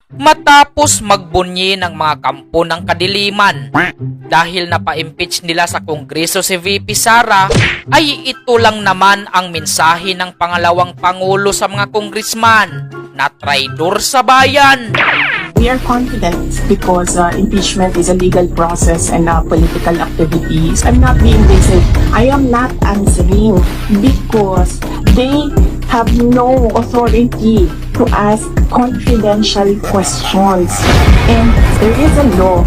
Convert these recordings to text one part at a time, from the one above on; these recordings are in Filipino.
matapos magbunyi ng mga kampo ng kadiliman. Dahil napa-impeach nila sa Kongreso si VP Sara, ay ito lang naman ang mensahe ng pangalawang pangulo sa mga kongresman na traidor sa bayan. We are confident because impeachment is a legal process and political activities. I'm not being basic. I am not answering because they have no authority to ask confidential questions. And there is a law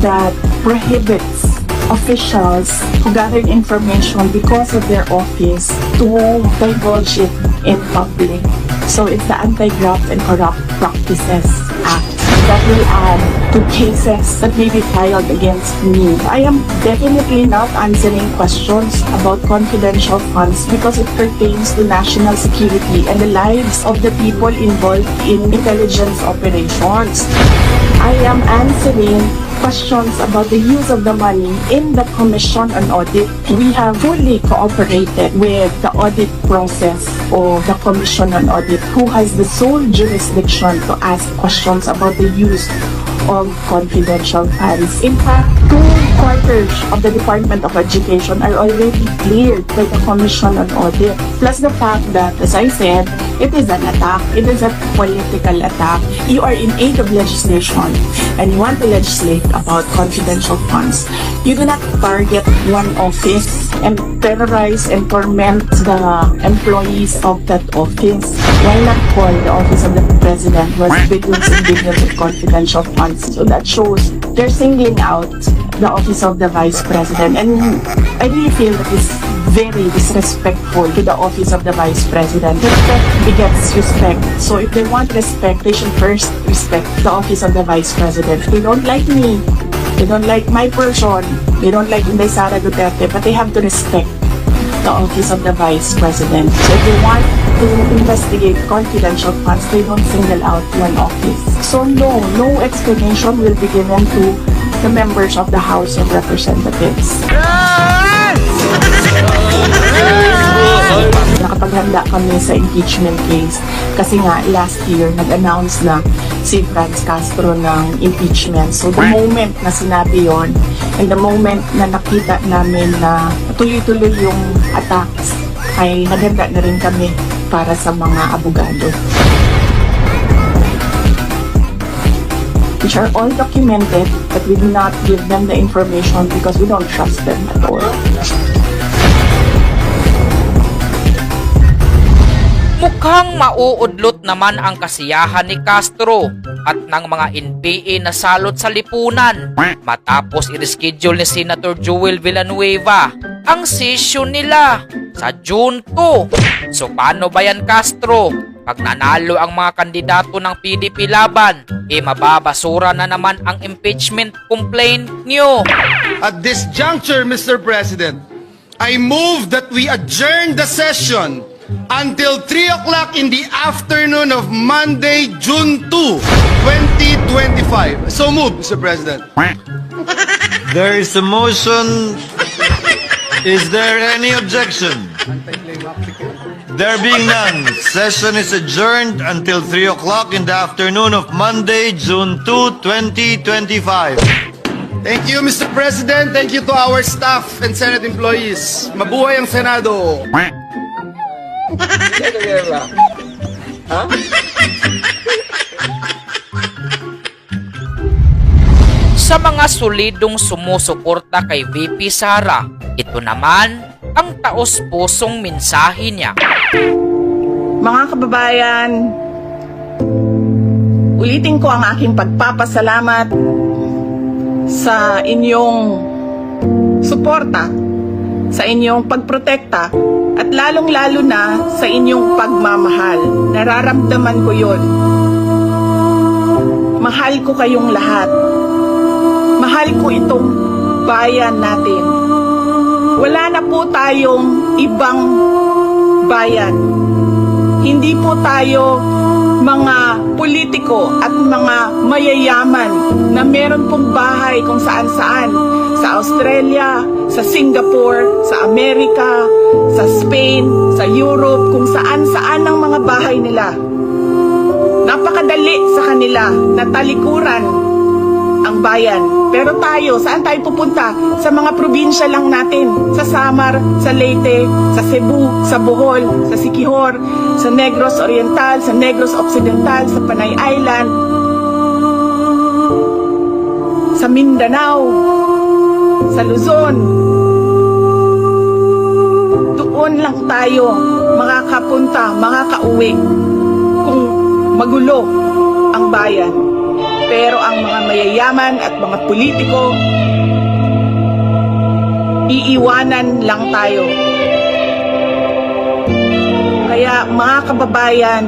that prohibits officials who gathered information because of their office to divulge it in public. So it's the Anti-Graft and Corrupt Practices Act that will add to cases that may be filed against me. I am definitely not answering questions about confidential funds because it pertains to national security and the lives of the people involved in intelligence operations. I am answering questions about the use of the money in the Commission on Audit. We have fully cooperated with the audit process of the Commission on Audit, who has the sole jurisdiction to ask questions about the use of confidential funds. In fact, 2/4 of the Department of Education are already cleared by the Commission on Audit. Plus the fact that, as I said, it is an attack. It is a political attack. You are in aid of legislation and you want to legislate about confidential funds. You do not target one office and terrorize and torment the employees of that office. Why not call the office of the president was billions and billions of confidential funds? So that shows they're singling out the office of the vice president. And I really feel that it's very disrespectful to the office of the vice president. Respect begets respect. So if they want respect, they should first respect the office of the vice president. They don't like me. They don't like my person. They don't like Inday Sara Duterte, but they have to respect the office of the vice president. So if they want to investigate confidential funds, they don't single out one office. So no explanation will be given to the members of the House of Representatives. Nakapaghanda kami sa impeachment case kasi nga last year nag-announce na si Franz Castro ng impeachment. So the moment na sinabi yon and the moment na nakita namin na tuloy-tuloy yung attacks, ay naghanda na rin kami para sa mga abogado. Which are all documented, but we do not give them the information because we don't trust them at all. Mukhang mauudlot naman ang kasiyahan ni Castro at ng mga NPA na salot sa lipunan matapos i-reschedule ni Senator Joel Villanueva ang session nila sa June 2. So paano ba yan, Castro? Pag nanalo ang mga kandidato ng PDP laban, mababasura na naman ang impeachment complaint nyo. At this juncture, Mr. President, I move that we adjourn the session until 3 o'clock in the afternoon of Monday, June 2, 2025. So move, Mr. President. There is a motion. Is there any objection? There being none, session is adjourned until 3 o'clock in the afternoon of Monday, June 2, 2025. Thank you, Mr. President. Thank you to our staff and Senate employees. Mabuhay ang Senado. Sa mga solidong sumusuporta kay VP Sara, ito naman ang taos-pusong mensahe niya. Mga kababayan, ulitin ko ang aking pagpapasalamat sa inyong suporta, sa inyong pagprotekta, at lalong-lalo na sa inyong pagmamahal. Nararamdaman ko yun. Mahal ko kayong lahat. Mahal ko itong bayan natin. Wala na po tayong ibang bayan. Hindi po tayo mga politiko at mga mayayaman na meron pong bahay kung saan-saan. Sa Australia, sa Singapore, sa Amerika, sa Spain, sa Europe, kung saan-saan ang mga bahay nila. Napakadali sa kanila na talikuran ang bayan. Pero tayo, saan tayo pupunta? Sa mga probinsya lang natin. Sa Samar, sa Leyte, sa Cebu, sa Bohol, sa Siquijor, sa Negros Oriental, sa Negros Occidental, sa Panay Island, sa Mindanao, sa Luzon. Doon lang tayo makakapunta, makakauwi kung magulo ang bayan. Pero ang mga mayayaman at mga politiko, iiwanan lang tayo. Kaya mga kababayan,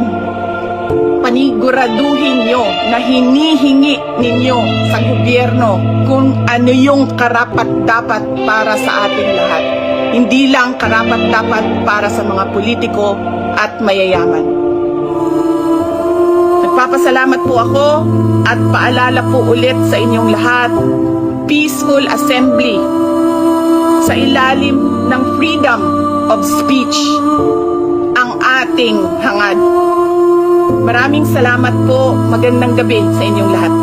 paniguraduhin nyo na hinihingi ninyo sa gobyerno kung ano yung karapat-dapat para sa ating lahat. Hindi lang karapat-dapat para sa mga politiko at mayayaman. Nagpapasalamat po ako at paalala po ulit sa inyong lahat, peaceful assembly sa ilalim ng freedom of speech ang ating hangad. Maraming salamat po. Magandang gabi sa inyong lahat.